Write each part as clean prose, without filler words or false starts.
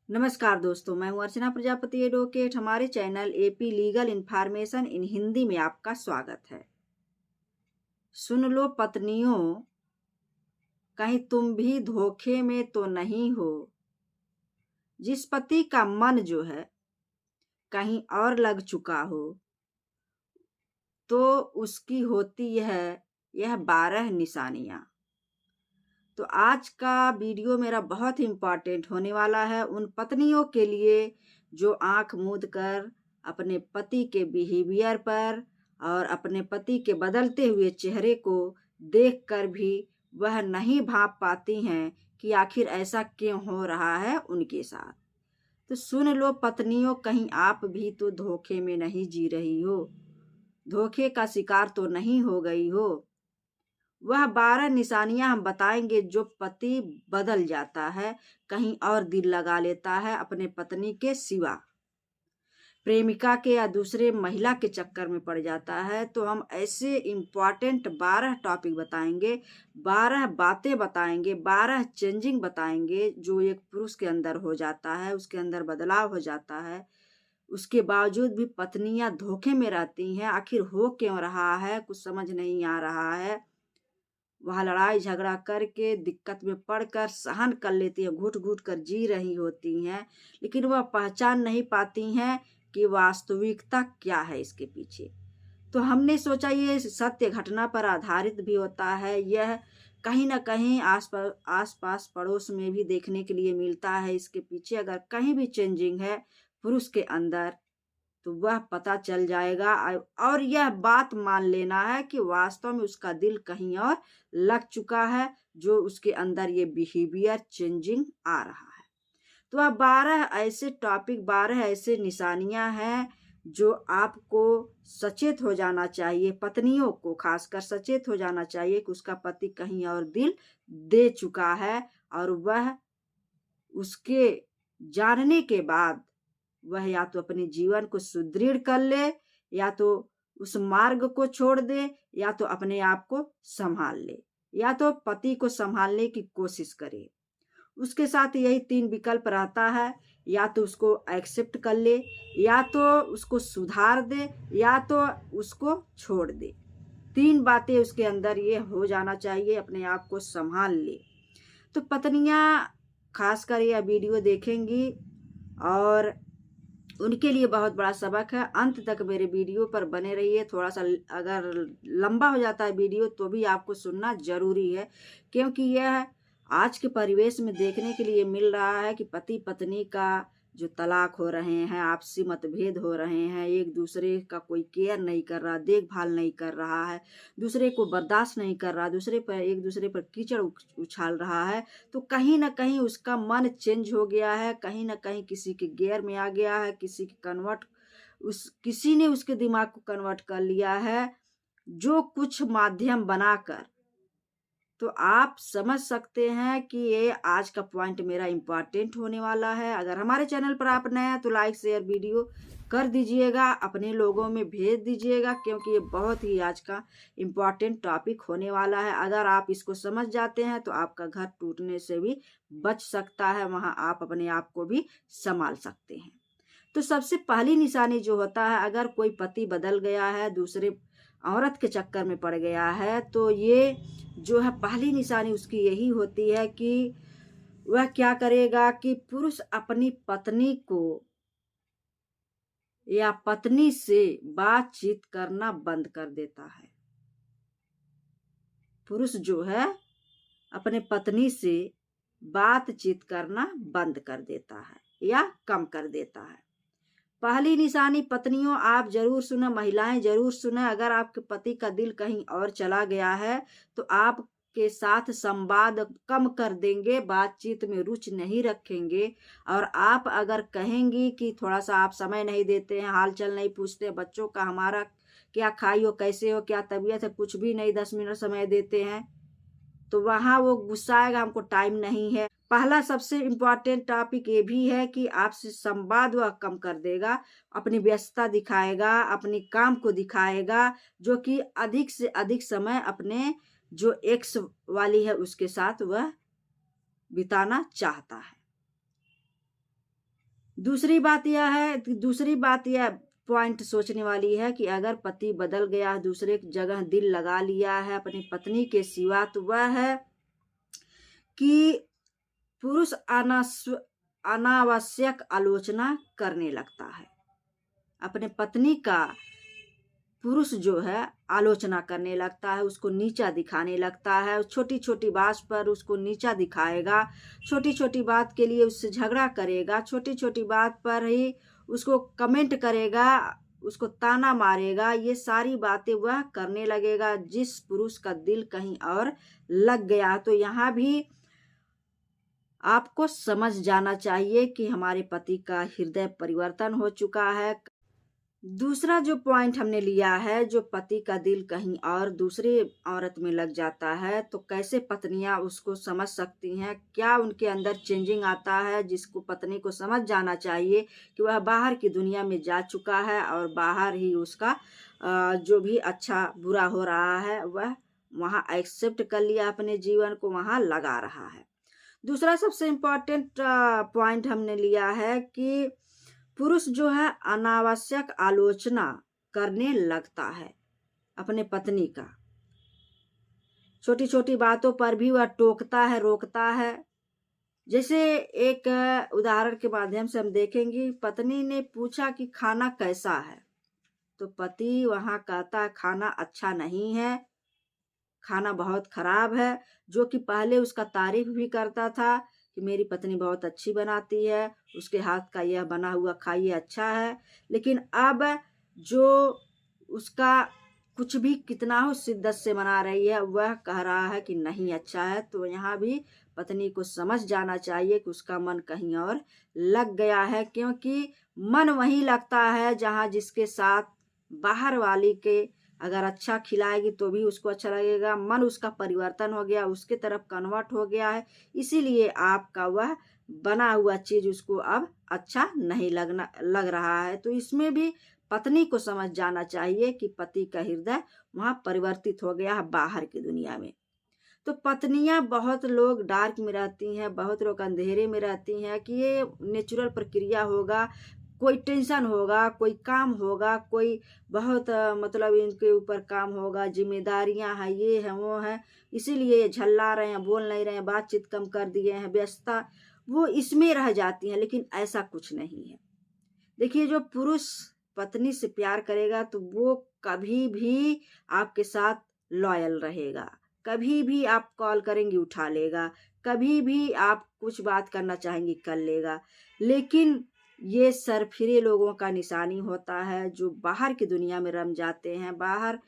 नमस्कार दोस्तों, मैं हूं अर्चना प्रजापति एडवोकेट। हमारे channel AP legal information in Hindi में आपका स्वागत है। सुन लो पत्नियों, कहीं तुम भी धोखे में तो नहीं हो। जिस पति का मन जो है कहीं और लग चुका हो तो उसकी होती है यह 12 निशानियां। तो आज का वीडियो मेरा बहुत इम्पोर्टेंट होने वाला है उन पत्नियों के लिए जो आंख मूंद कर अपने पति के बिहेवियर पर और अपने पति के बदलते हुए चेहरे को देखकर भी वह नहीं भांप पाती हैं कि आखिर ऐसा क्यों हो रहा है उनके साथ। तो सुन लो पत्नियों, कहीं आप भी तो धोखे में नहीं जी रही हो, धोखे का शिकार तो नहीं हो गई हो। वह 12 निशानियां हम बताएंगे जो पति बदल जाता है, कहीं और दिल लगा लेता है अपने पत्नी के सिवा, प्रेमिका के या दूसरे महिला के चक्कर में पड़ जाता है। तो हम ऐसे इम्पॉर्टेंट 12 टॉपिक बताएंगे, 12 बातें बताएंगे, 12 चेंजिंग बताएंगे जो एक पुरुष के अंदर हो जाता है, उसके अंदर बदलाव हो जाता है। उसके बावजूद भी पत्नियां धोखे में रहती हैं। आखिर हो क्यों रहा है, कुछ समझ नहीं आ रहा है। वह लड़ाई झगड़ा करके दिक्कत में पड़कर सहन कर लेती हैं, घुट घुट कर जी रही होती हैं, लेकिन वह पहचान नहीं पाती हैं कि वास्तविकता क्या है इसके पीछे। तो हमने सोचा ये सत्य घटना पर आधारित भी होता है। यह कहीं ना कहीं आस पास पड़ोस में भी देखने के लिए मिलता है। इसके पीछे अगर कहीं भी चेंजिंग है पुरुष के अंदर तो वह पता चल जाएगा। और यह बात मान लेना है कि वास्तव में उसका दिल कहीं और लग चुका है, जो उसके अंदर ये बिहेवियर चेंजिंग आ रहा है। तो अब 12 ऐसे टॉपिक, 12 ऐसे निशानियां हैं जो आपको सचेत हो जाना चाहिए, पत्नियों को खासकर सचेत हो जाना चाहिए कि उसका पति कहीं और दिल दे चुका है और वह उसके जानने के बाद वह या तो अपने जीवन को सुदृढ़ कर ले, या तो उस मार्ग को छोड़ दे, या तो अपने आप को संभाल ले, या तो पति को संभालने की कोशिश करे। उसके साथ यही 3 विकल्प रहता है, या तो उसको एक्सेप्ट कर ले, या तो उसको सुधार दे, या तो उसको छोड़ दे। 3 बातें उसके अंदर ये हो जाना चाहिए, अपने आप को संभाल ले। तो पत्नियां खासकर यह वीडियो देखेंगी और उनके लिए बहुत बड़ा सबक है। अंत तक मेरे वीडियो पर बने रहिए। थोड़ा सा अगर लंबा हो जाता है वीडियो तो भी आपको सुनना जरूरी है, क्योंकि यह आज के परिवेश में देखने के लिए मिल रहा है कि पति पत्नी का जो तलाक हो रहे हैं, आपसी मतभेद हो रहे हैं, एक दूसरे का कोई केयर नहीं कर रहा, देखभाल नहीं कर रहा है, दूसरे को बर्दाश्त नहीं कर रहा, एक दूसरे पर कीचड़ उछाल रहा है। तो कहीं ना कहीं उसका मन चेंज हो गया है, कहीं ना कहीं किसी के गियर में आ गया है, किसी ने उसके दिमाग को कन्वर्ट कर लिया है, जो कुछ माध्यम बनाकर। तो आप समझ सकते हैं कि ये आज का पॉइंट मेरा इम्पोर्टेंट होने वाला है। अगर हमारे चैनल पर आप नए हैं तो लाइक शेयर वीडियो कर दीजिएगा, अपने लोगों में भेज दीजिएगा, क्योंकि ये बहुत ही आज का इम्पोर्टेंट टॉपिक होने वाला है। अगर आप इसको समझ जाते हैं तो आपका घर टूटने से भी बच सकता है, वहां आप अपने आप को भी संभाल सकते हैं। तो सबसे पहली निशानी जो होता है, अगर कोई पति बदल गया है, दूसरे औरत के चक्कर में पड़ गया है, तो ये जो है पहली निशानी उसकी यही होती है कि वह क्या करेगा कि पुरुष अपनी पत्नी को या पत्नी से बातचीत करना बंद कर देता है। पुरुष जो है अपने पत्नी से बातचीत करना बंद कर देता है या कम कर देता है। पहली निशानी पत्नियों आप जरूर सुने, महिलाएं जरूर सुने। अगर आपके पति का दिल कहीं और चला गया है तो आपके साथ संवाद कम कर देंगे, बातचीत में रुचि नहीं रखेंगे। और आप अगर कहेंगी कि थोड़ा सा आप समय नहीं देते हैं, हाल चाल नहीं पूछते, बच्चों का हमारा क्या खाई हो, कैसे हो, क्या तबीयत है, कुछ भी नहीं 10 मिनट समय देते हैं, तो वहां वो गुस्सा आएगा, हमको टाइम नहीं है। पहला सबसे इम्पोर्टेंट टॉपिक ये भी है कि आपसे संवाद वह कम कर देगा, अपनी व्यस्तता दिखाएगा, अपनी काम को दिखाएगा, जो कि अधिक से अधिक समय अपने जो एक्स वाली है उसके साथ वह बिताना चाहता है। दूसरी बात यह पॉइंट सोचने वाली है कि अगर पति बदल गया, दूसरे जगह दिल लगा लिया है अपनी पत्नी के सिवा, तो वह है कि पुरुष अनावश्यक आलोचना करने लगता है। अपने पत्नी का पुरुष जो है आलोचना करने लगता है, उसको नीचा दिखाने लगता है, छोटी छोटी बात पर उसको नीचा दिखाएगा, छोटी छोटी बात के लिए उससे झगड़ा करेगा, छोटी छोटी बात पर ही उसको कमेंट करेगा, उसको ताना मारेगा। ये सारी बातें वह करने लगेगा जिस पुरुष का दिल कहीं और लग गया। तो यहाँ भी आपको समझ जाना चाहिए कि हमारे पति का हृदय परिवर्तन हो चुका है। दूसरा जो पॉइंट हमने लिया है, जो पति का दिल कहीं और दूसरी औरत में लग जाता है, तो कैसे पत्नियां उसको समझ सकती हैं, क्या उनके अंदर चेंजिंग आता है, जिसको पत्नी को समझ जाना चाहिए कि वह बाहर की दुनिया में जा चुका है और बाहर ही उसका जो भी अच्छा बुरा हो रहा है वह वहाँ एक्सेप्ट कर लिया, अपने जीवन को वहाँ लगा रहा है। दूसरा सबसे इम्पोर्टेंट पॉइंट हमने लिया है कि पुरुष जो है अनावश्यक आलोचना करने लगता है अपने पत्नी का। छोटी छोटी बातों पर भी वह टोकता है, रोकता है। जैसे एक उदाहरण के माध्यम से हम देखेंगे, पत्नी ने पूछा कि खाना कैसा है, तो पति वहां कहता है खाना अच्छा नहीं है, खाना बहुत खराब है। जो कि पहले उसका तारीफ भी करता था कि मेरी पत्नी बहुत अच्छी बनाती है, उसके हाथ का यह बना हुआ खाइए अच्छा है। लेकिन अब जो उसका कुछ भी कितना हो शिद्दत से मना रही है, वह कह रहा है कि नहीं अच्छा है। तो यहाँ भी पत्नी को समझ जाना चाहिए कि उसका मन कहीं और लग गया है, क्योंकि मन वहीं लगता है जहाँ जिसके साथ बाहर वाली के अगर अच्छा खिलाएगी तो भी उसको अच्छा लगेगा। मन उसका परिवर्तन हो गया, उसके तरफ कन्वर्ट हो गया है, इसीलिए आपका वह बना हुआ चीज उसको अब अच्छा नहीं लग रहा है। तो इसमें भी पत्नी को समझ जाना चाहिए कि पति का हृदय वहां परिवर्तित हो गया है बाहर की दुनिया में। तो पत्नियां, बहुत लोग डार्क में रहती हैं, बहुत लोग अंधेरे में रहती हैं कि ये नेचुरल प्रक्रिया होगा, कोई टेंशन होगा, कोई काम होगा, कोई बहुत मतलब इनके ऊपर काम होगा, जिम्मेदारियां हैं, ये हैं वो हैं, इसीलिए झल्ला रहे हैं, बोल नहीं रहे हैं, बातचीत कम कर दिए हैं, व्यस्तता वो इसमें रह जाती हैं। लेकिन ऐसा कुछ नहीं है। देखिए, जो पुरुष पत्नी से प्यार करेगा तो वो कभी भी आपके साथ लॉयल रहेगा, कभी भी आप कॉल करेंगे उठा लेगा, कभी भी आप कुछ बात करना चाहेंगे कर लेगा। लेकिन ये सरफिरे लोगों का निशानी होता है जो बाहर की दुनिया में रम जाते हैं, बाहर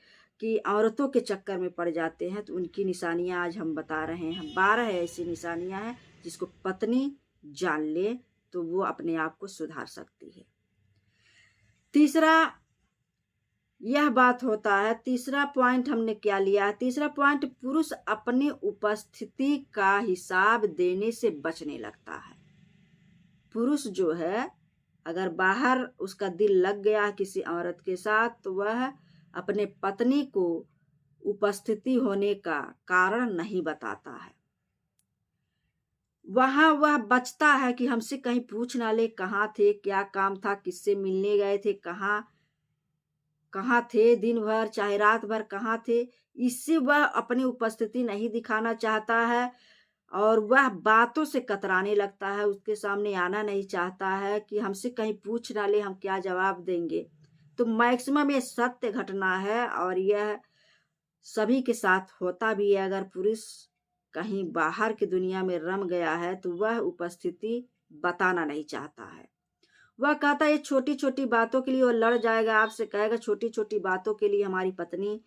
की औरतों के चक्कर में पड़ जाते हैं। तो उनकी निशानियां आज हम बता रहे हैं। 12 ऐसी निशानियां हैं जिसको पत्नी जान ले तो वो अपने आप को सुधार सकती है। तीसरा यह बात होता है, तीसरा पॉइंट हमने क्या लिया? तीसरा पॉइंट, पुरुष अपनी उपस्थिति का हिसाब देने से बचने लगता है। पुरुष जो है अगर बाहर उसका दिल लग गया किसी औरत के साथ, तो वह अपने पत्नी को उपस्थिति होने का कारण नहीं बताता है। वहां वह बचता है कि हमसे कहीं पूछ ना ले कहाँ थे, क्या काम था, किससे मिलने गए थे, कहाँ थे दिन भर चाहे रात भर कहाँ थे। इससे वह अपनी उपस्थिति नहीं दिखाना चाहता है और वह बातों से कतराने लगता है, उसके सामने आना नहीं चाहता है कि हमसे कहीं पूछ ना ले हम क्या जवाब देंगे। तो मैक्सिमम ये सत्य घटना है और यह सभी के साथ होता भी है। अगर पुरुष कहीं बाहर की दुनिया में रम गया है तो वह उपस्थिति बताना नहीं चाहता है। वह कहता है छोटी छोटी बातों के लिए वो लड़ जाएगा, आपसे कहेगा छोटी छोटी बातों के लिए हमारी पत्नी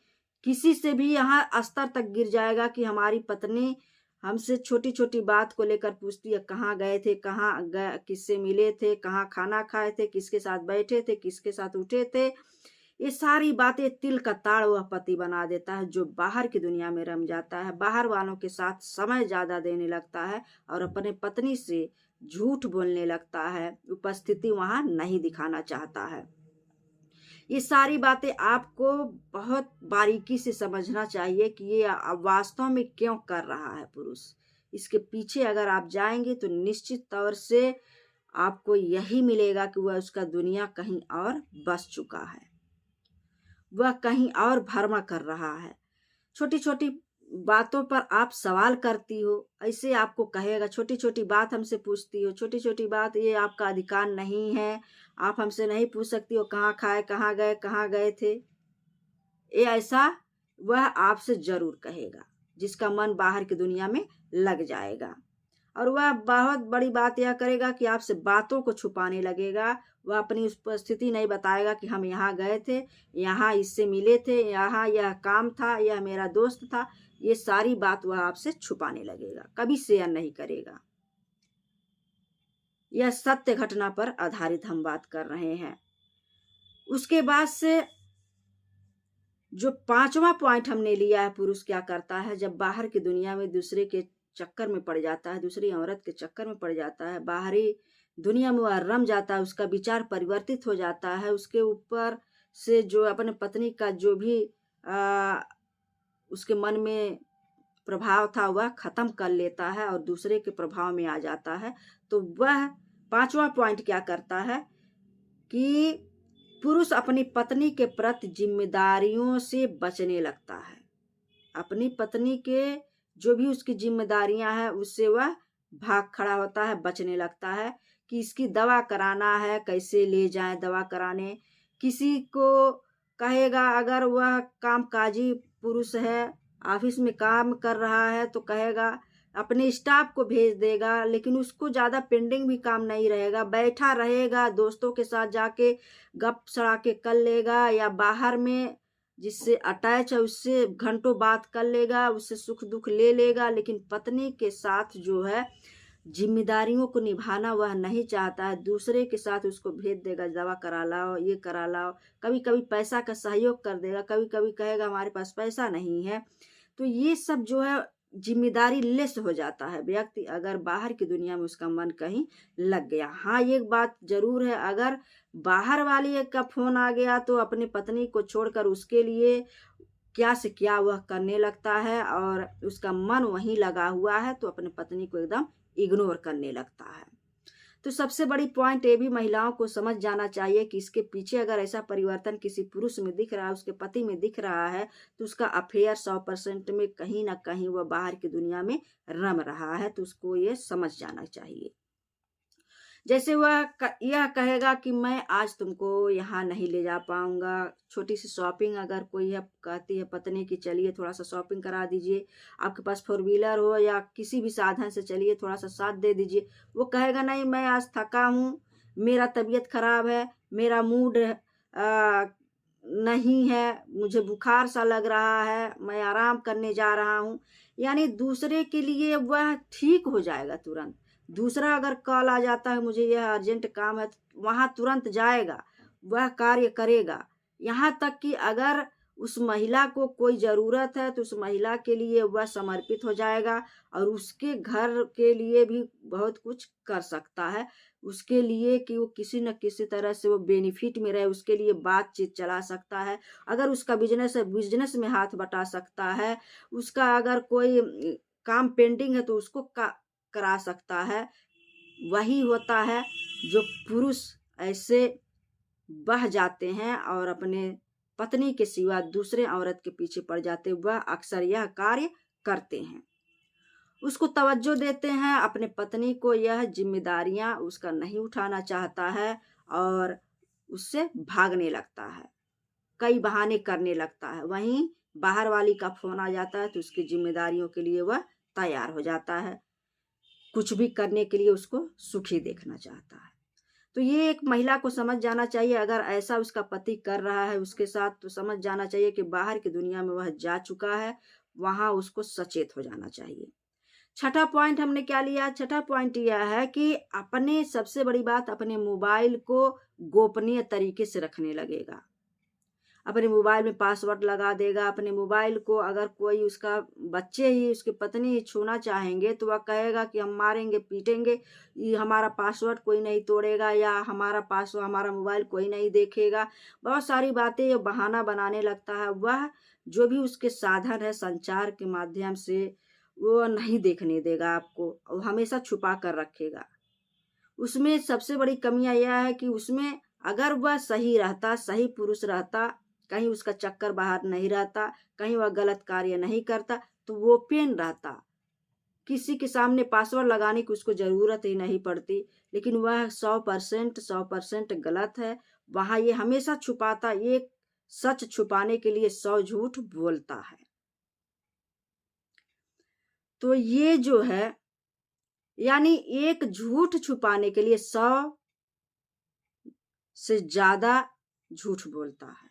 किसी से भी यहाँ स्तर तक गिर जाएगा कि हमारी पत्नी हमसे छोटी छोटी बात को लेकर पूछती है, कहाँ गए थे, कहाँ गए, किससे मिले थे, कहाँ खाना खाए थे, किसके साथ बैठे थे, किसके साथ उठे थे। ये सारी बातें तिल का ताड़ वह पति बना देता है जो बाहर की दुनिया में रम जाता है, बाहर वालों के साथ समय ज्यादा देने लगता है और अपने पत्नी से झूठ बोलने लगता है, उपस्थिति वहां नहीं दिखाना चाहता है। ये सारी बातें आपको बहुत बारीकी से समझना चाहिए कि ये वास्तव में क्यों कर रहा है पुरुष। इसके पीछे अगर आप जाएंगे तो निश्चित तौर से आपको यही मिलेगा कि वह उसका दुनिया कहीं और बस चुका है, वह कहीं और भरमा कर रहा है। छोटी छोटी बातों पर आप सवाल करती हो, ऐसे आपको कहेगा। छोटी छोटी बात हमसे पूछती हो, छोटी छोटी बात, ये आपका अधिकार नहीं है, आप हमसे नहीं पूछ सकती हो कहाँ खाए, कहाँ गए थे। ये ऐसा वह आपसे जरूर कहेगा, जिसका मन बाहर की दुनिया में लग जाएगा। और वह बहुत बड़ी बात यह करेगा कि आपसे बातों को छुपाने लगेगा। वह अपनी उपस्थिति नहीं बताएगा कि हम यहाँ गए थे, यहाँ इससे मिले थे, यहाँ यह काम था, यह मेरा दोस्त था। ये सारी बात वह आपसे छुपाने लगेगा, कभी शेयर नहीं करेगा। यह सत्य घटना पर आधारित हम बात कर रहे हैं। उसके बाद से जो 5वां पॉइंट हमने लिया है, पुरुष क्या करता है जब बाहर की दुनिया में दूसरे के चक्कर में पड़ जाता है, दूसरी औरत के चक्कर में पड़ जाता है, बाहरी दुनिया में वह रम जाता है, उसका विचार परिवर्तित हो जाता है, उसके ऊपर से जो अपने पत्नी का जो भी उसके मन में प्रभाव था वह खत्म कर लेता है और दूसरे के प्रभाव में आ जाता है। तो वह 5वां पॉइंट क्या करता है कि पुरुष अपनी पत्नी के प्रति जिम्मेदारियों से बचने लगता है। अपनी पत्नी के जो भी उसकी जिम्मेदारियां हैं उससे वह भाग खड़ा होता है, बचने लगता है कि इसकी दवा कराना है, कैसे ले जाएं दवा कराने। किसी को कहेगा, अगर वह कामकाजी पुरुष है, ऑफिस में काम कर रहा है, तो कहेगा अपने स्टाफ को भेज देगा, लेकिन उसको ज़्यादा पेंडिंग भी काम नहीं रहेगा, बैठा रहेगा, दोस्तों के साथ जाके गप सड़ा के कर लेगा, या बाहर में जिससे अटैच है उससे घंटों बात कर लेगा, उससे सुख दुख ले लेगा। लेकिन पत्नी के साथ जो है जिम्मेदारियों को निभाना वह नहीं चाहता है, दूसरे के साथ उसको भेज देगा, दवा करा लाओ, ये करा लाओ। कभी कभी पैसा का सहयोग कर देगा, कभी कभी कहेगा हमारे पास पैसा नहीं है। तो ये सब जो है जिम्मेदारी लेस हो जाता है व्यक्ति, अगर बाहर की दुनिया में उसका मन कहीं लग गया। हाँ, एक बात जरूर है, अगर बाहर वाली एक का फोन आ गया तो अपनी पत्नी को छोड़कर उसके लिए क्या से क्या वह करने लगता है और उसका मन वहीं लगा हुआ है, तो अपनी पत्नी को एकदम इग्नोर करने लगता है। तो सबसे बड़ी पॉइंट ये भी महिलाओं को समझ जाना चाहिए कि इसके पीछे अगर ऐसा परिवर्तन किसी पुरुष में दिख रहा है, उसके पति में दिख रहा है, तो उसका अफेयर 100% में कहीं ना कहीं वह बाहर की दुनिया में रम रहा है। तो उसको ये समझ जाना चाहिए। जैसे वह यह कहेगा कि मैं आज तुमको यहाँ नहीं ले जा पाऊंगा, छोटी सी शॉपिंग अगर कोई है कहती है पत्नी की चलिए थोड़ा सा शॉपिंग करा दीजिए, आपके पास 4 व्हीलर हो या किसी भी साधन से चलिए थोड़ा सा साथ दे दीजिए, वो कहेगा नहीं, मैं आज थका हूँ, मेरा तबीयत खराब है, मेरा मूड नहीं है, मुझे बुखार सा लग रहा है, मैं आराम करने जा रहा हूँ। यानी दूसरे के लिए वह ठीक हो जाएगा तुरंत। दूसरा अगर कॉल आ जाता है मुझे यह अर्जेंट काम है, तो वहाँ तुरंत जाएगा, वह कार्य करेगा। यहाँ तक कि अगर उस महिला को कोई ज़रूरत है तो उस महिला के लिए वह समर्पित हो जाएगा और उसके घर के लिए भी बहुत कुछ कर सकता है, उसके लिए कि वो किसी न किसी तरह से वो बेनिफिट में रहे, उसके लिए बातचीत चला सकता है। अगर उसका बिजनेस है, बिजनेस में हाथ बटा सकता है। उसका अगर कोई काम पेंडिंग है तो उसको करा सकता है। वही होता है जो पुरुष ऐसे बह जाते हैं और अपने पत्नी के सिवा दूसरे औरत के पीछे पड़ जाते, वह अक्सर यह कार्य करते हैं। उसको तवज्जो देते हैं, अपने पत्नी को यह जिम्मेदारियां उसका नहीं उठाना चाहता है और उससे भागने लगता है, कई बहाने करने लगता है। वहीं बाहर वाली का फोन आ जाता है तो उसकी जिम्मेदारियों के लिए वह तैयार हो जाता है, कुछ भी करने के लिए उसको सुखी देखना चाहता है। तो ये एक महिला को समझ जाना चाहिए, अगर ऐसा उसका पति कर रहा है उसके साथ, तो समझ जाना चाहिए कि बाहर की दुनिया में वह जा चुका है, वहां उसको सचेत हो जाना चाहिए। छठा पॉइंट हमने क्या लिया? छठा पॉइंट यह है कि अपने, सबसे बड़ी बात, अपने मोबाइल को गोपनीय तरीके से रखने लगेगा। अपने मोबाइल में पासवर्ड लगा देगा। अपने मोबाइल को अगर कोई उसका बच्चे ही, उसकी पत्नी ही छूना चाहेंगे तो वह कहेगा कि हम मारेंगे पीटेंगे, ये हमारा पासवर्ड कोई नहीं तोड़ेगा या हमारा पासवर्ड, हमारा मोबाइल कोई नहीं देखेगा। बहुत सारी बातें ये बहाना बनाने लगता है। वह जो भी उसके साधन है संचार के माध्यम से, वो नहीं देखने देगा आपको, वो हमेशा छुपा कर रखेगा। उसमें सबसे बड़ी कमियां यह है कि उसमें अगर वह सही रहता, सही पुरुष रहता, कहीं उसका चक्कर बाहर नहीं रहता, कहीं वह गलत कार्य नहीं करता, तो वो ओपन रहता, किसी के सामने पासवर्ड लगाने की उसको जरूरत ही नहीं पड़ती। लेकिन वह 100% गलत है। वहां ये हमेशा छुपाता, ये सच छुपाने के लिए 100 झूठ बोलता है। तो ये जो है, यानी एक झूठ छुपाने के लिए 100 से ज्यादा झूठ बोलता है।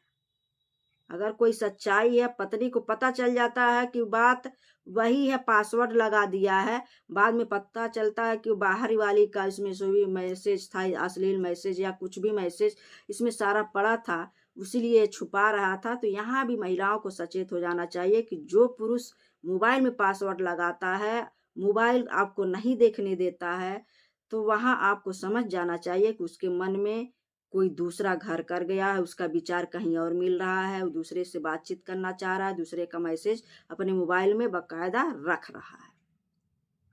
अगर कोई सच्चाई है, पत्नी को पता चल जाता है कि बात वही है, पासवर्ड लगा दिया है, बाद में पता चलता है कि बाहर वाली का इसमें जो भी मैसेज था, अश्लील मैसेज या कुछ भी मैसेज इसमें सारा पड़ा था, इसीलिए छुपा रहा था। तो यहाँ भी महिलाओं को सचेत हो जाना चाहिए कि जो पुरुष मोबाइल में पासवर्ड लगाता है, मोबाइल आपको नहीं देखने देता है, तो वहां आपको समझ जाना चाहिए कि उसके मन में कोई दूसरा घर कर गया है, उसका विचार कहीं और मिल रहा है, वो दूसरे से बातचीत करना चाह रहा है, दूसरे का मैसेज अपने मोबाइल में बकायदा रख रहा है।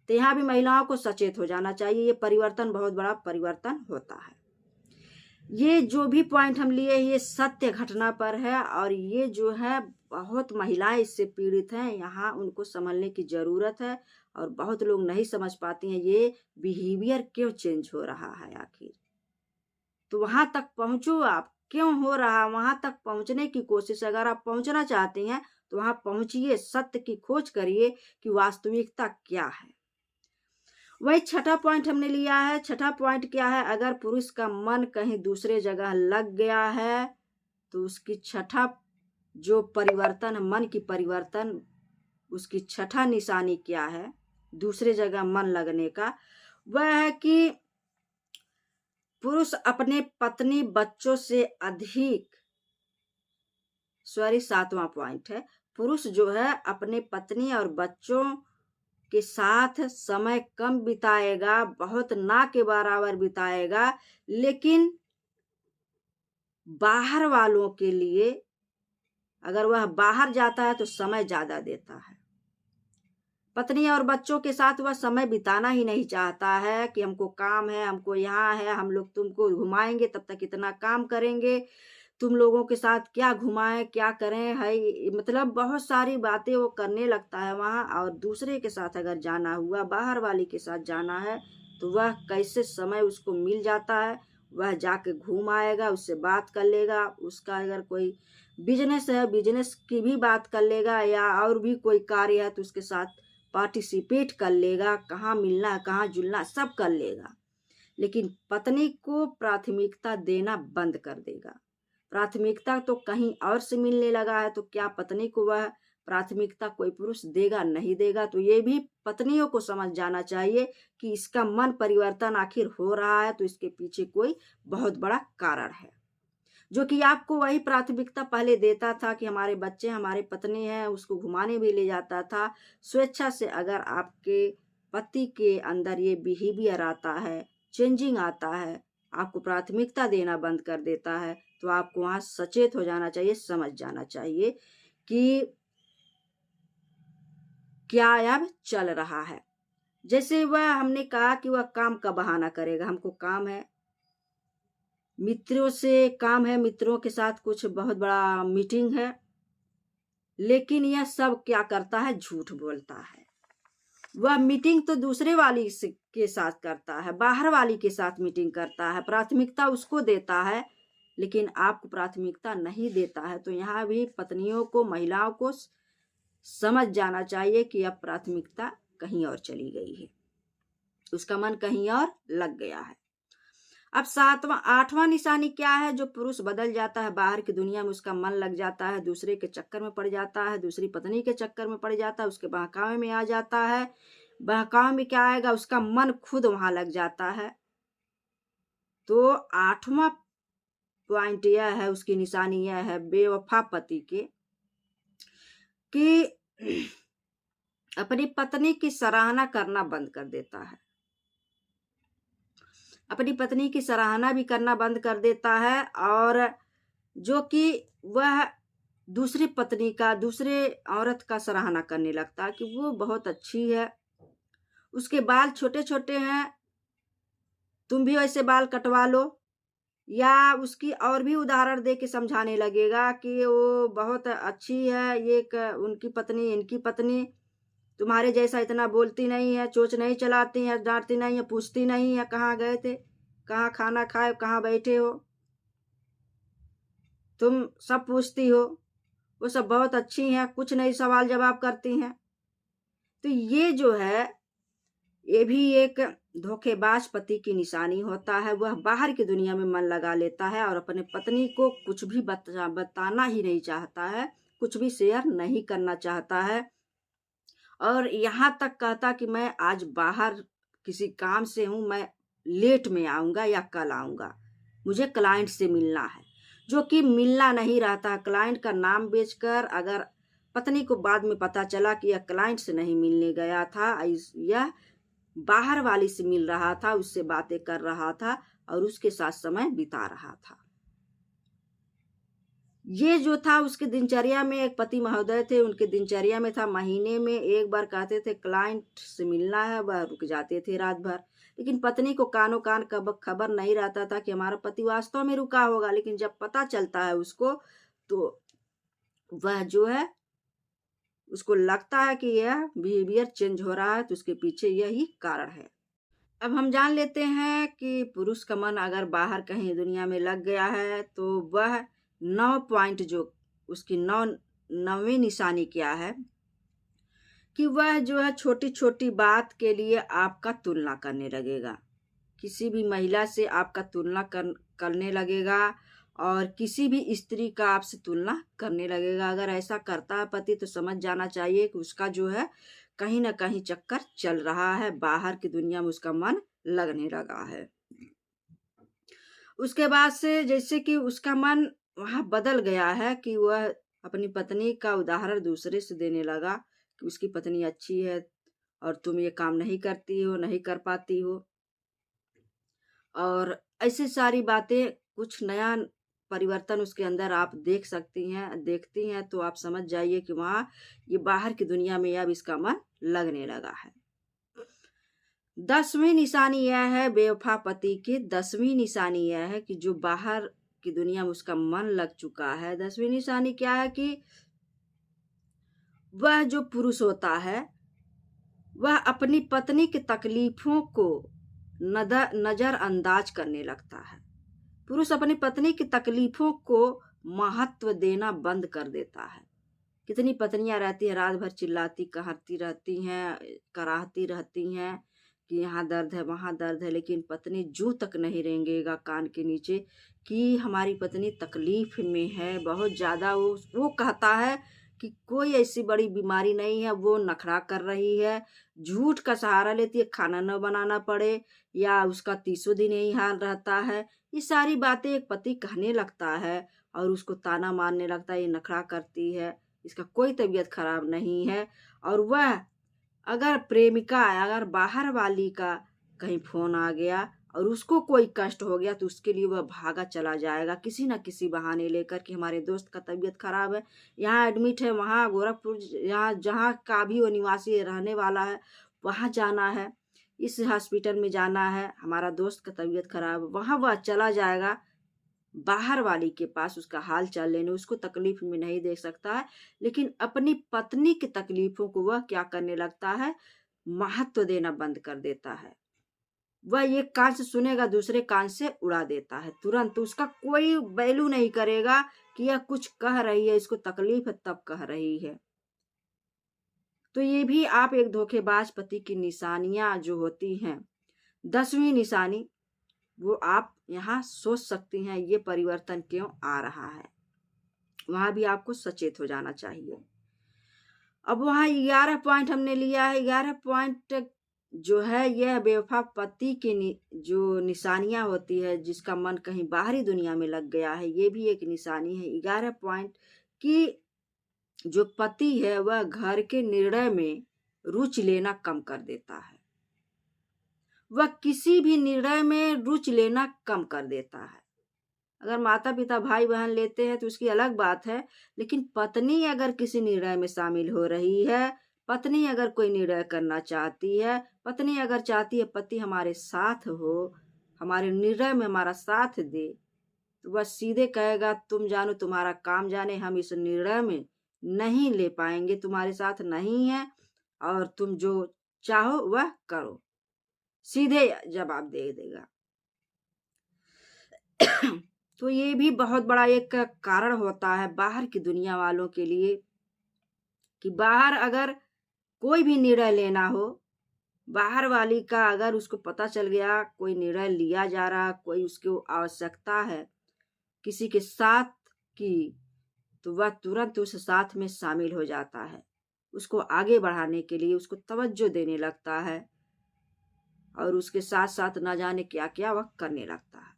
तो यहाँ भी महिलाओं को सचेत हो जाना चाहिए। ये परिवर्तन बहुत बड़ा परिवर्तन होता है। ये जो भी पॉइंट हम लिए, ये सत्य घटना पर है, और ये जो है बहुत महिलाएं इससे पीड़ित हैं। यहाँ उनको संभलने की जरूरत है, और बहुत लोग नहीं समझ पाती हैं ये बिहेवियर क्यों चेंज हो रहा है आखिर। तो वहां तक पहुंचो आप, क्यों हो रहा, वहां तक पहुंचने की कोशिश, अगर आप पहुंचना चाहती हैं तो वहां पहुंचिए, सत्य की खोज करिए कि वास्तविकता क्या है। वही छठा पॉइंट हमने लिया है। छठा पॉइंट क्या है, अगर पुरुष का मन कहीं दूसरे जगह लग गया है तो उसकी छठा जो परिवर्तन, मन की परिवर्तन, उसकी छठा निशानी क्या है दूसरे जगह मन लगने का, वह है कि पुरुष अपने पत्नी बच्चों से अधिक, सातवां पॉइंट है, पुरुष जो है अपने पत्नी और बच्चों के साथ समय कम बिताएगा, बहुत ना के बराबर बिताएगा, लेकिन बाहर वालों के लिए अगर वह बाहर जाता है तो समय ज्यादा देता है। पत्नी और बच्चों के साथ वह समय बिताना ही नहीं चाहता है कि हमको काम है, हमको यहाँ है, हम लोग तुमको घुमाएंगे, तब तक इतना काम करेंगे, तुम लोगों के साथ क्या घुमाएं, क्या करें, है मतलब बहुत सारी बातें वो करने लगता है वहाँ। और दूसरे के साथ अगर जाना हुआ, बाहर वाली के साथ जाना है, तो वह कैसे समय उसको मिल जाता है, वह जाके घूम आएगा, उससे बात कर लेगा, उसका अगर कोई बिजनेस है, बिजनेस की भी बात कर लेगा, या और भी कोई कार्य है तो उसके साथ पार्टिसिपेट कर लेगा, कहाँ मिलना कहाँ जुलना सब कर लेगा। लेकिन पत्नी को प्राथमिकता देना बंद कर देगा। प्राथमिकता तो कहीं और से मिलने लगा है, तो क्या पत्नी को वह प्राथमिकता कोई पुरुष देगा, नहीं देगा। तो ये भी पत्नियों को समझ जाना चाहिए कि इसका मन परिवर्तन आखिर हो रहा है, तो इसके पीछे कोई बहुत बड़ा कारण है, जो कि आपको वही प्राथमिकता पहले देता था कि हमारे बच्चे, हमारे पत्नी है, उसको घुमाने भी ले जाता था स्वेच्छा से। अगर आपके पति के अंदर ये बिहेवियर आता है, चेंजिंग आता है, आपको प्राथमिकता देना बंद कर देता है, तो आपको वहां सचेत हो जाना चाहिए, समझ जाना चाहिए कि क्या अब चल रहा है। जैसे वह हमने कहा कि वह काम का बहाना करेगा, हमको काम है, मित्रों से काम है, मित्रों के साथ कुछ बहुत बड़ा मीटिंग है, लेकिन यह सब क्या करता है, झूठ बोलता है। वह मीटिंग तो दूसरे वाली के साथ करता है, बाहर वाली के साथ मीटिंग करता है, प्राथमिकता उसको देता है, लेकिन आपको प्राथमिकता नहीं देता है। तो यहाँ भी पत्नियों को, महिलाओं को समझ जाना चाहिए कि अब प्राथमिकता कहीं और चली गई है, उसका मन कहीं और लग गया है। अब आठवां निशानी क्या है, जो पुरुष बदल जाता है, बाहर की दुनिया में उसका मन लग जाता है, दूसरे के चक्कर में पड़ जाता है, दूसरी पत्नी के चक्कर में पड़ जाता है, उसके बहकावे में आ जाता है। बहकावे में क्या आएगा, उसका मन खुद वहां लग जाता है। तो आठवां पॉइंट यह है, उसकी निशानी यह है बेवफा पति के, कि अपनी पत्नी की सराहना करना बंद कर देता है, अपनी पत्नी की सराहना भी करना बंद कर देता है, और जो कि वह दूसरी पत्नी का, दूसरे औरत का सराहना करने लगता है कि वो बहुत अच्छी है, उसके बाल छोटे छोटे हैं, तुम भी वैसे बाल कटवा लो, या उसकी और भी उदाहरण दे के समझाने लगेगा कि वो बहुत अच्छी है, ये उनकी पत्नी, इनकी पत्नी तुम्हारे जैसा इतना बोलती नहीं है, चोंच नहीं चलाती है, डांटती नहीं है, पूछती नहीं है कहाँ गए थे, कहाँ खाना खाए, कहाँ बैठे हो, तुम सब पूछती हो, वो सब बहुत अच्छी हैं, कुछ नहीं सवाल जवाब करती हैं। तो ये जो है, ये भी एक धोखेबाज पति की निशानी होता है। वह बाहर की दुनिया में मन लगा लेता है और अपने पत्नी को कुछ भी बताना ही नहीं चाहता है, कुछ भी शेयर नहीं करना चाहता है, और यहाँ तक कहता कि मैं आज बाहर किसी काम से हूँ, मैं लेट में आऊँगा या कल आऊँगा, मुझे क्लाइंट से मिलना है, जो कि मिलना नहीं रहता। क्लाइंट का नाम बेचकर अगर पत्नी को बाद में पता चला कि यह क्लाइंट से नहीं मिलने गया था, यह बाहर वाली से मिल रहा था, उससे बातें कर रहा था और उसके साथ समय बिता रहा था। ये जो था उसके दिनचर्या में, एक पति महोदय थे, उनके दिनचर्या में था महीने में एक बार कहते थे क्लाइंट से मिलना है, वह रुक जाते थे रात भर। लेकिन पत्नी को कानो कान खबर नहीं रहता था कि हमारा पति वास्तव में रुका होगा। लेकिन जब पता चलता है उसको, तो वह जो है, उसको लगता है कि यह बिहेवियर चेंज हो रहा है, तो उसके पीछे यही कारण है। अब हम जान लेते हैं कि पुरुष का मन अगर बाहर कहीं दुनिया में लग गया है, तो वह 9 पॉइंट, जो उसकी 9वीं निशानी क्या है कि वह जो है छोटी छोटी बात के लिए आपका तुलना करने लगेगा। किसी भी महिला से आपका तुलना करने लगेगा और किसी भी स्त्री का आपसे तुलना करने लगेगा। अगर ऐसा करता है पति, तो समझ जाना चाहिए कि उसका जो है कहीं ना कहीं चक्कर चल रहा है, बाहर की दुनिया में उसका मन लगने लगा है। उसके बाद से जैसे कि उसका मन वहां बदल गया है कि वह अपनी पत्नी का उदाहरण दूसरे से देने लगा कि उसकी पत्नी अच्छी है और तुम ये काम नहीं करती हो, नहीं कर पाती हो, और ऐसी सारी बातें, कुछ नया परिवर्तन उसके अंदर आप देखती हैं, तो आप समझ जाइए कि वहां ये बाहर की दुनिया में अब इसका मन लगने लगा है। 10वीं निशानी यह है, बेवफा पति की 10वीं निशानी यह है कि जो बाहर की दुनिया में उसका मन लग चुका है। 10वीं निशानी क्या है कि वह जो पुरुष होता है, वह अपनी पत्नी की तकलीफों को नजरअंदाज करने लगता है। पुरुष अपनी पत्नी की तकलीफों को महत्व देना बंद कर देता है। कितनी पत्नियां रहती हैं, रात भर चिल्लाती कहती रहती हैं, कराहती रहती हैं कि यहाँ दर्द है, वहाँ दर्द है, लेकिन पत्नी जू तक नहीं रेंगेगा कान के नीचे कि हमारी पत्नी तकलीफ में है बहुत ज़्यादा। वो कहता है कि कोई ऐसी बड़ी बीमारी नहीं है, वो नखरा कर रही है, झूठ का सहारा लेती है, खाना न बनाना पड़े, या उसका 30 दिन यही हाल रहता है। ये सारी बातें एक पति कहने लगता है और उसको ताना मारने लगता है, ये नखरा करती है, इसका कोई तबीयत खराब नहीं है। और वह अगर प्रेमिका, अगर बाहर वाली का कहीं फोन आ गया और उसको कोई कष्ट हो गया, तो उसके लिए वह भागा चला जाएगा किसी न किसी बहाने लेकर कि हमारे दोस्त का तबीयत खराब है, यहाँ एडमिट है, वहाँ गोरखपुर, यहाँ जहाँ का भी वो निवासी रहने वाला है वहाँ जाना है, इस हॉस्पिटल में जाना है, हमारा दोस्त का तबीयत खराब है, वहाँ वह चला जाएगा बाहर वाली के पास उसका हाल चाल लेने। उसको तकलीफ में नहीं देख सकता है, लेकिन अपनी पत्नी की तकलीफों को वह क्या करने लगता है, महत्व देना बंद कर देता है। वह एक कान से सुनेगा, दूसरे कान से उड़ा देता है तुरंत। उसका कोई वैल्यू नहीं करेगा कि यह कुछ कह रही है, इसको तकलीफ है तब कह रही है। तो ये भी आप एक धोखेबाज पति की निशानियां जो होती हैं, 10वीं निशानी, वो आप यहाँ सोच सकती हैं ये परिवर्तन क्यों आ रहा है, वहां भी आपको सचेत हो जाना चाहिए। अब वहां 11 पॉइंट हमने लिया है। 11 पॉइंट जो है, यह बेवफा पति की जो निशानियां होती है, जिसका मन कहीं बाहरी दुनिया में लग गया है, ये भी एक निशानी है। 11 पॉइंट की जो पति है, वह घर के निर्णय में रुचि लेना कम कर देता है। वह किसी भी निर्णय में रुचि लेना कम कर देता है। अगर माता पिता भाई बहन लेते हैं तो उसकी अलग बात है, लेकिन पत्नी अगर किसी निर्णय में शामिल हो रही है, पत्नी अगर कोई निर्णय करना चाहती है, पत्नी अगर चाहती है पति हमारे साथ हो, हमारे निर्णय में हमारा साथ दे, तो वह सीधे कहेगा तुम जानो तुम्हारा काम जाने, हम इस निर्णय में नहीं ले पाएंगे, तुम्हारे साथ नहीं है और तुम जो चाहो वह करो, सीधे जवाब दे देगा। तो ये भी बहुत बड़ा एक कारण होता है बाहर की दुनिया वालों के लिए कि बाहर अगर कोई भी निर्णय लेना हो, बाहर वाली का अगर उसको पता चल गया कोई निर्णय लिया जा रहा, कोई उसको आवश्यकता है किसी के साथ की, तो वह तुरंत उस साथ में शामिल हो जाता है, उसको आगे बढ़ाने के लिए उसको तवज्जो देने लगता है और उसके साथ साथ न जाने क्या क्या वह करने लगता है।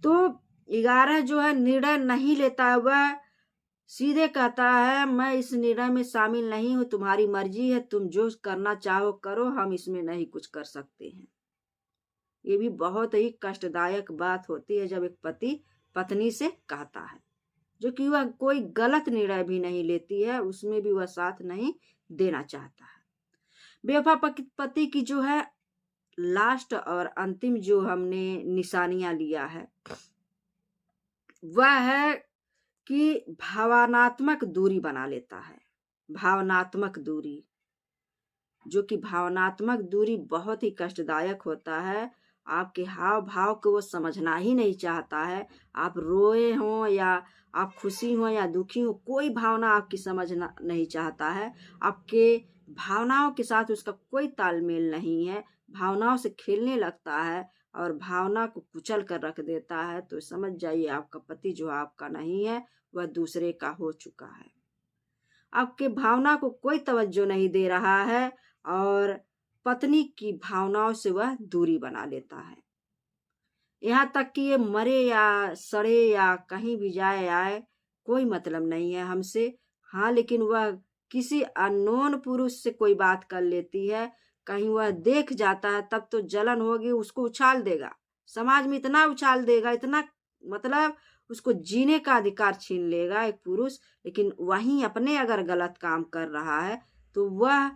तो 11 जो है निर्णय नहीं लेता है, वह सीधे कहता है मैं इस निर्णय में शामिल नहीं हूं, तुम्हारी मर्जी है, तुम जो करना चाहो करो, हम इसमें नहीं कुछ कर सकते हैं। ये भी बहुत ही कष्टदायक बात होती है जब एक पति पत्नी से कहता है, जो कि वह कोई गलत निर्णय भी नहीं लेती है, उसमें भी वह साथ नहीं देना चाहता है। बेवफा पति की जो है लास्ट और अंतिम जो हमने निशानियां लिया है वह है कि भावनात्मक दूरी बना लेता है। भावनात्मक दूरी, जो कि भावनात्मक दूरी बहुत ही कष्टदायक होता है। आपके हाव भाव को वो समझना ही नहीं चाहता है। आप रोए हो या आप खुशी हो या दुखी हो, कोई भावना आपकी समझना नहीं चाहता है। आपके भावनाओं के साथ उसका कोई तालमेल नहीं है, भावनाओं से खेलने लगता है और भावना को कुचल कर रख देता है। तो समझ जाइए आपका पति जो आपका नहीं है, वह दूसरे का हो चुका है। आपके भावना को कोई तवज्जो नहीं दे रहा है और पत्नी की भावनाओं से वह दूरी बना लेता है। यहाँ तक कि ये मरे या सड़े या कहीं भी जाए आए, कोई मतलब नहीं है हमसे। हाँ, लेकिन वह किसी अननोन पुरुष से कोई बात कर लेती है, कहीं वह देख जाता है, तब तो जलन होगी, उसको उछाल देगा, समाज में इतना उछाल देगा, इतना मतलब उसको जीने का अधिकार छीन लेगा एक पुरुष। लेकिन वहीं अपने अगर गलत काम कर रहा है तो वह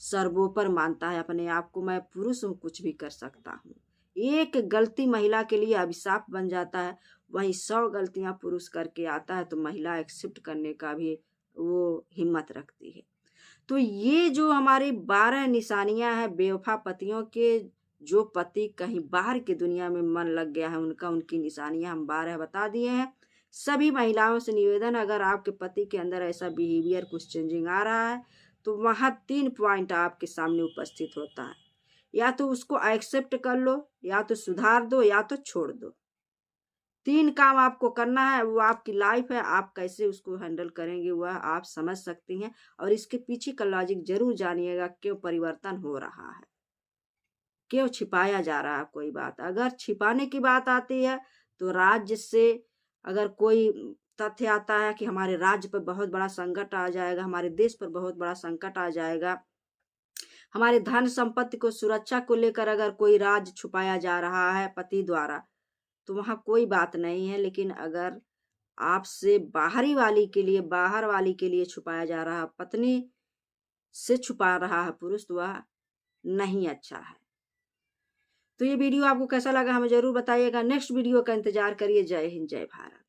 सर्वोपर मानता है अपने आप को, मैं पुरुष हूँ, कुछ भी कर सकता हूँ। एक गलती महिला के लिए अभिशाप बन जाता है, वहीं 100 गलतियां पुरुष करके आता है तो महिला एक्सेप्ट करने का भी वो हिम्मत रखती है। तो ये जो हमारी 12 निशानियां हैं बेवफा पतियों के, जो पति कहीं बाहर की दुनिया में मन लग गया है उनकी निशानियां हम 12 बता दिए हैं। सभी महिलाओं से निवेदन, अगर आपके पति के अंदर ऐसा बिहेवियर कुछ चेंजिंग आ रहा है तो वहां 3 पॉइंट आपके सामने उपस्थित होता है। या तो उसको एक्सेप्ट कर लो, या तो सुधार दो, या तो छोड़ दो। 3 काम आपको करना है। वो आपकी लाइफ है, आप कैसे उसको हैंडल करेंगे वह आप समझ सकती हैं। और इसके पीछे का लॉजिक जरूर जानिएगा, क्यों परिवर्तन हो रहा है, क्यों छिपाया जा रहा है कोई बात। अगर छिपाने की बात आती है तो राज्य से अगर कोई तथ्य आता है कि हमारे राज्य पर बहुत बड़ा संकट आ जाएगा, हमारे देश पर बहुत बड़ा संकट आ जाएगा, हमारे धन संपत्ति को सुरक्षा को लेकर अगर कोई राज छुपाया जा रहा है पति द्वारा, तो वहां कोई बात नहीं है। लेकिन अगर आपसे बाहर वाली के लिए छुपाया जा रहा, पत्नी से छुपा रहा है पुरुष, तो वह नहीं अच्छा है। तो ये वीडियो आपको कैसा लगा हमें जरूर बताइएगा। नेक्स्ट वीडियो का इंतजार करिए। जय हिंद, जय भारत।